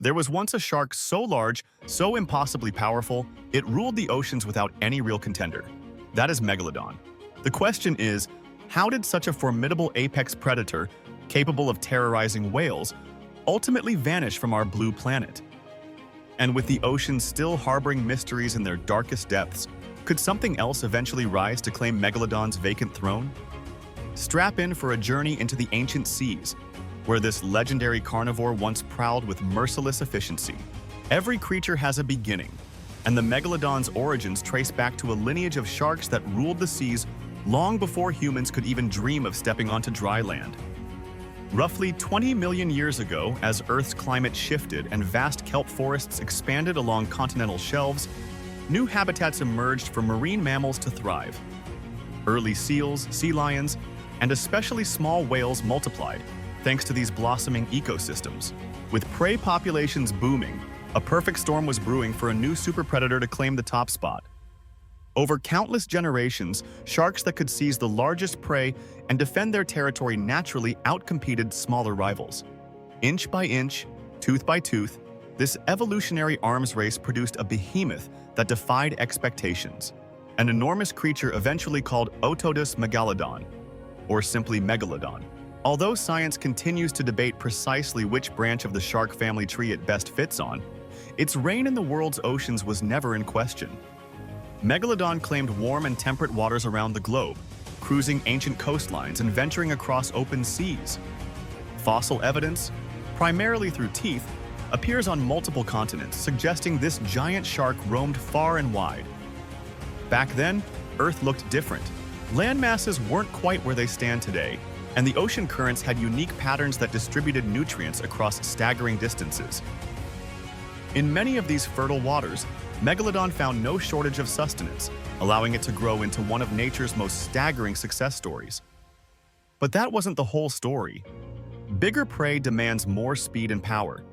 There was once a shark so large, so impossibly powerful, it ruled the oceans without any real contender. That is Megalodon. The question is, how did such a formidable apex predator, capable of terrorizing whales, ultimately vanish from our blue planet? And with the oceans still harboring mysteries in their darkest depths, could something else eventually rise to claim Megalodon's vacant throne? Strap in for a journey into the ancient seas, where this legendary carnivore once prowled with merciless efficiency. Every creature has a beginning, and the Megalodon's origins trace back to a lineage of sharks that ruled the seas long before humans could even dream of stepping onto dry land. Roughly 20 million years ago, as Earth's climate shifted and vast kelp forests expanded along continental shelves, new habitats emerged for marine mammals to thrive. Early seals, sea lions, and especially small whales multiplied, thanks to these blossoming ecosystems. With prey populations booming, a perfect storm was brewing for a new super predator to claim the top spot. Over countless generations, sharks that could seize the largest prey and defend their territory naturally outcompeted smaller rivals. Inch by inch, tooth by tooth, this evolutionary arms race produced a behemoth that defied expectations. An enormous creature eventually called Otodus megalodon, or simply Megalodon. Although science continues to debate precisely which branch of the shark family tree it best fits on, its reign in the world's oceans was never in question. Megalodon claimed warm and temperate waters around the globe, cruising ancient coastlines and venturing across open seas. Fossil evidence, primarily through teeth, appears on multiple continents, suggesting this giant shark roamed far and wide. Back then, Earth looked different. Land masses weren't quite where they stand today, and the ocean currents had unique patterns that distributed nutrients across staggering distances. In many of these fertile waters, Megalodon found no shortage of sustenance, allowing it to grow into one of nature's most staggering success stories. But that wasn't the whole story. Bigger prey demands more speed and power,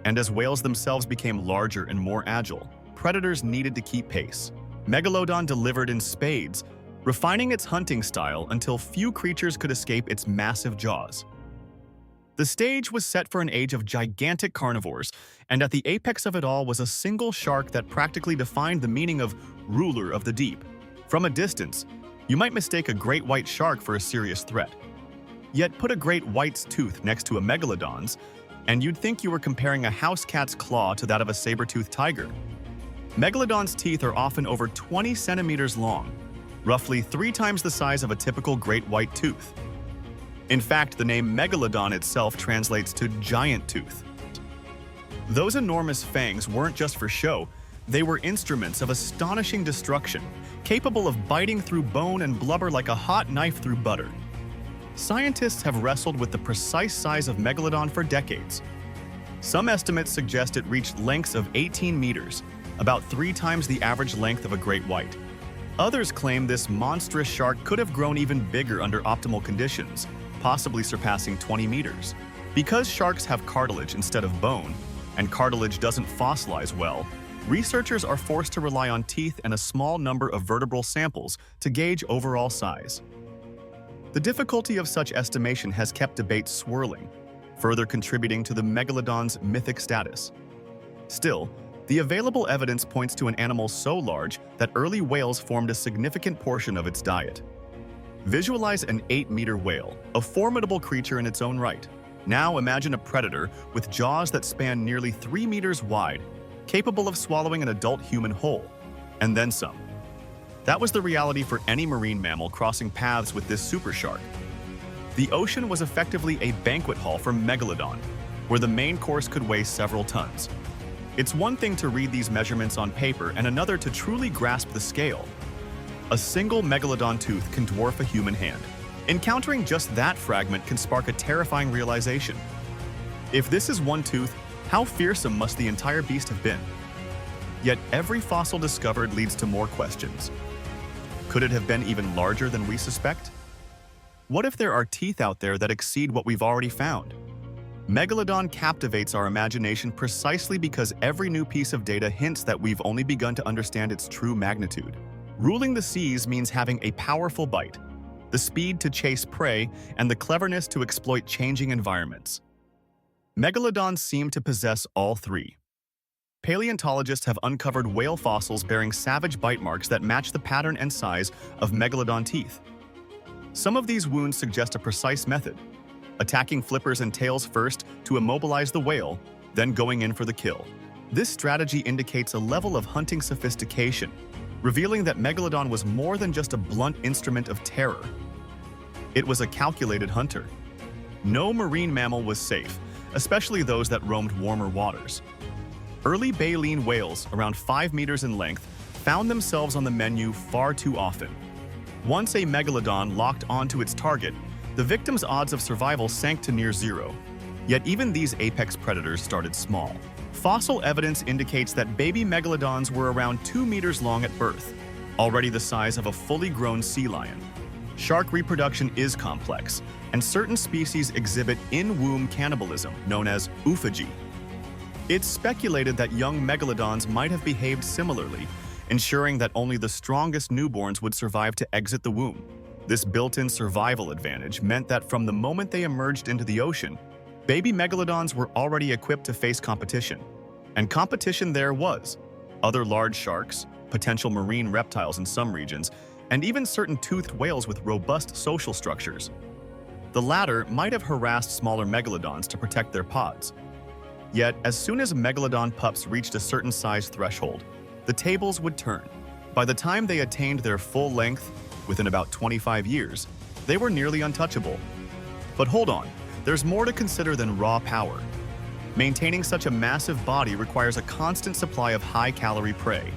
and as whales themselves became larger and more agile, predators needed to keep pace. Megalodon delivered in spades, refining its hunting style until few creatures could escape its massive jaws. The stage was set for an age of gigantic carnivores, and at the apex of it all was a single shark that practically defined the meaning of ruler of the deep. From a distance, you might mistake a great white shark for a serious threat. Yet put a great white's tooth next to a megalodon's, and you'd think you were comparing a house cat's claw to that of a saber-toothed tiger. Megalodon's teeth are often over 20 centimeters long, roughly 3 times the size of a typical great white tooth. In fact, the name Megalodon itself translates to giant tooth. Those enormous fangs weren't just for show, they were instruments of astonishing destruction, capable of biting through bone and blubber like a hot knife through butter. Scientists have wrestled with the precise size of Megalodon for decades. Some estimates suggest it reached lengths of 18 meters, about 3 times the average length of a great white. Others claim this monstrous shark could have grown even bigger under optimal conditions, possibly surpassing 20 meters. Because sharks have cartilage instead of bone, and cartilage doesn't fossilize well, researchers are forced to rely on teeth and a small number of vertebral samples to gauge overall size. The difficulty of such estimation has kept debate swirling, further contributing to the Megalodon's mythic status. Still, the available evidence points to an animal so large that early whales formed a significant portion of its diet. Visualize an 8-meter whale, a formidable creature in its own right. Now imagine a predator with jaws that span nearly 3 meters wide, capable of swallowing an adult human whole, and then some. That was the reality for any marine mammal crossing paths with this super shark. The ocean was effectively a banquet hall for Megalodon, where the main course could weigh several tons. It's one thing to read these measurements on paper and another to truly grasp the scale. A single Megalodon tooth can dwarf a human hand. Encountering just that fragment can spark a terrifying realization. If this is one tooth, how fearsome must the entire beast have been? Yet every fossil discovered leads to more questions. Could it have been even larger than we suspect? What if there are teeth out there that exceed what we've already found? Megalodon captivates our imagination precisely because every new piece of data hints that we've only begun to understand its true magnitude. Ruling the seas means having a powerful bite, the speed to chase prey, and the cleverness to exploit changing environments. Megalodons seem to possess all three. Paleontologists have uncovered whale fossils bearing savage bite marks that match the pattern and size of megalodon teeth. Some of these wounds suggest a precise method, attacking flippers and tails first to immobilize the whale, then going in for the kill. This strategy indicates a level of hunting sophistication, revealing that Megalodon was more than just a blunt instrument of terror. It was a calculated hunter. No marine mammal was safe, especially those that roamed warmer waters. Early baleen whales, around 5 meters in length, found themselves on the menu far too often. Once a megalodon locked onto its target, the victim's odds of survival sank to near zero. Yet even these apex predators started small. Fossil evidence indicates that baby megalodons were around 2 meters long at birth, already the size of a fully grown sea lion. Shark reproduction is complex, and certain species exhibit in-womb cannibalism, known as oophagy. It's speculated that young megalodons might have behaved similarly, ensuring that only the strongest newborns would survive to exit the womb. This built-in survival advantage meant that from the moment they emerged into the ocean, baby megalodons were already equipped to face competition. And competition there was. Other large sharks, potential marine reptiles in some regions, and even certain toothed whales with robust social structures. The latter might have harassed smaller megalodons to protect their pods. Yet, as soon as megalodon pups reached a certain size threshold, the tables would turn. By the time they attained their full length, within about 25 years, they were nearly untouchable. But hold on, there's more to consider than raw power. Maintaining such a massive body requires a constant supply of high-calorie prey.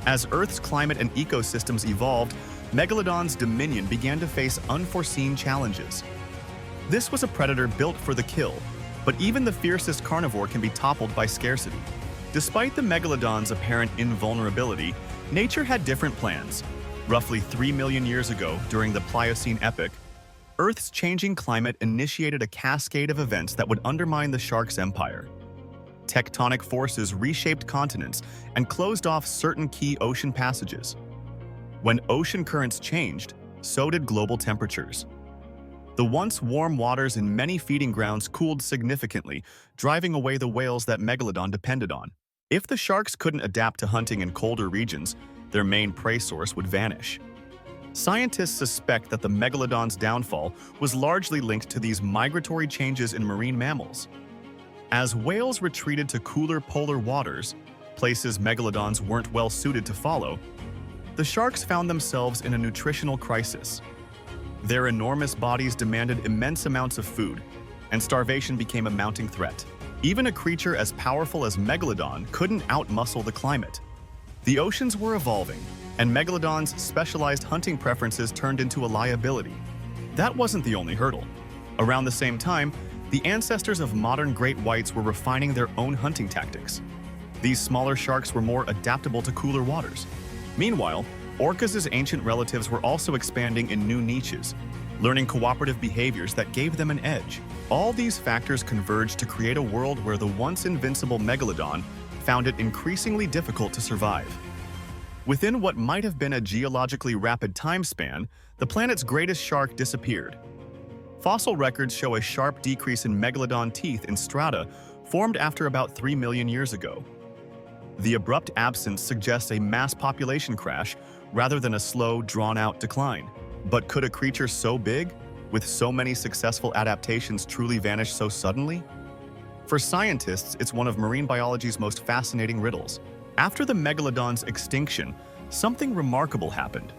As Earth's climate and ecosystems evolved, Megalodon's dominion began to face unforeseen challenges. This was a predator built for the kill, but even the fiercest carnivore can be toppled by scarcity. Despite the Megalodon's apparent invulnerability, nature had different plans. Roughly 3 million years ago, during the Pliocene epoch, Earth's changing climate initiated a cascade of events that would undermine the shark's empire. Tectonic forces reshaped continents and closed off certain key ocean passages. When ocean currents changed, so did global temperatures. The once warm waters in many feeding grounds cooled significantly, driving away the whales that Megalodon depended on. If the sharks couldn't adapt to hunting in colder regions, their main prey source would vanish. Scientists suspect that the Megalodon's downfall was largely linked to these migratory changes in marine mammals. As whales retreated to cooler polar waters, places Megalodons weren't well suited to follow, the sharks found themselves in a nutritional crisis. Their enormous bodies demanded immense amounts of food, and starvation became a mounting threat. Even a creature as powerful as Megalodon couldn't outmuscle the climate. The oceans were evolving, and Megalodon's specialized hunting preferences turned into a liability. That wasn't the only hurdle. Around the same time, the ancestors of modern great whites were refining their own hunting tactics. These smaller sharks were more adaptable to cooler waters. Meanwhile, orcas' ancient relatives were also expanding in new niches, learning cooperative behaviors that gave them an edge. All these factors converged to create a world where the once invincible Megalodon found it increasingly difficult to survive. Within what might have been a geologically rapid time span, the planet's greatest shark disappeared. Fossil records show a sharp decrease in Megalodon teeth in strata formed after about 3 million years ago. The abrupt absence suggests a mass population crash rather than a slow, drawn-out decline. But could a creature so big, with so many successful adaptations, truly vanish so suddenly? For scientists, it's one of marine biology's most fascinating riddles. After the Megalodon's extinction, something remarkable happened.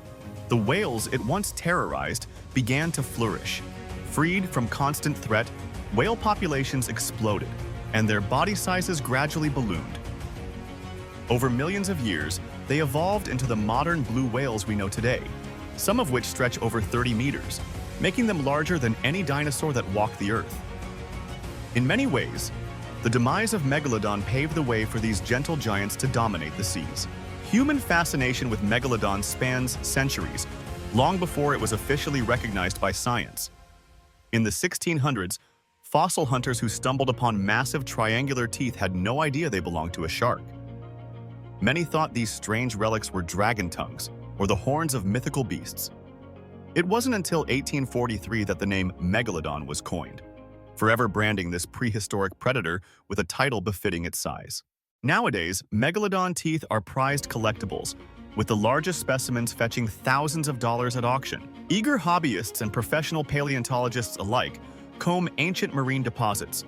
The whales it once terrorized began to flourish. Freed from constant threat, whale populations exploded, and their body sizes gradually ballooned. Over millions of years, they evolved into the modern blue whales we know today, some of which stretch over 30 meters, making them larger than any dinosaur that walked the Earth. In many ways, the demise of Megalodon paved the way for these gentle giants to dominate the seas. Human fascination with Megalodon spans centuries, long before it was officially recognized by science. In the 1600s, fossil hunters who stumbled upon massive triangular teeth had no idea they belonged to a shark. Many thought these strange relics were dragon tongues or the horns of mythical beasts. It wasn't until 1843 that the name Megalodon was coined. forever branding this prehistoric predator with a title befitting its size. Nowadays, Megalodon teeth are prized collectibles, with the largest specimens fetching thousands of dollars at auction. Eager hobbyists and professional paleontologists alike comb ancient marine deposits,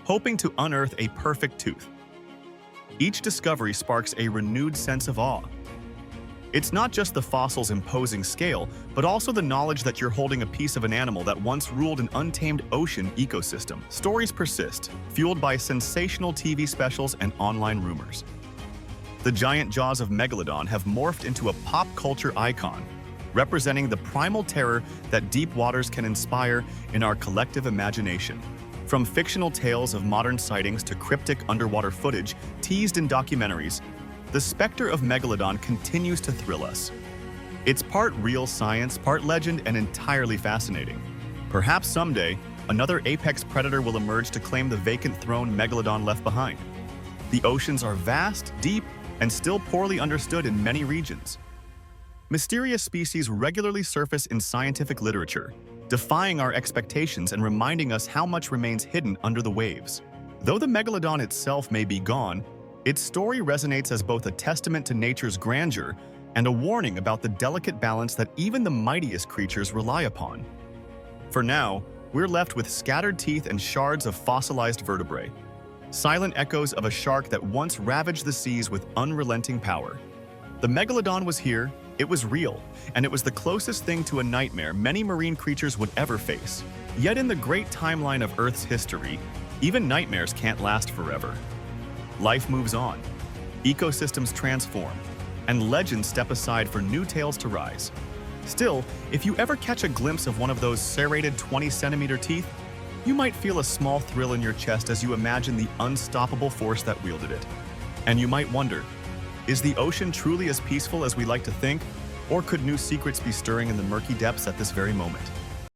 hoping to unearth a perfect tooth. Each discovery sparks a renewed sense of awe. It's not just the fossil's imposing scale, but also the knowledge that you're holding a piece of an animal that once ruled an untamed ocean ecosystem. Stories persist, fueled by sensational TV specials and online rumors. The giant jaws of Megalodon have morphed into a pop culture icon, representing the primal terror that deep waters can inspire in our collective imagination. From fictional tales of modern sightings to cryptic underwater footage teased in documentaries, the specter of Megalodon continues to thrill us. It's part real science, part legend, and entirely fascinating. Perhaps someday, another apex predator will emerge to claim the vacant throne Megalodon left behind. The oceans are vast, deep, and still poorly understood in many regions. Mysterious species regularly surface in scientific literature, defying our expectations and reminding us how much remains hidden under the waves. Though the Megalodon itself may be gone, its story resonates as both a testament to nature's grandeur and a warning about the delicate balance that even the mightiest creatures rely upon. For now, we're left with scattered teeth and shards of fossilized vertebrae, silent echoes of a shark that once ravaged the seas with unrelenting power. The Megalodon was here, it was real, and it was the closest thing to a nightmare many marine creatures would ever face. Yet in the great timeline of Earth's history, even nightmares can't last forever. Life moves on, ecosystems transform, and legends step aside for new tales to rise. Still, if you ever catch a glimpse of one of those serrated 20-centimeter teeth, you might feel a small thrill in your chest as you imagine the unstoppable force that wielded it. And you might wonder, is the ocean truly as peaceful as we like to think, or could new secrets be stirring in the murky depths at this very moment?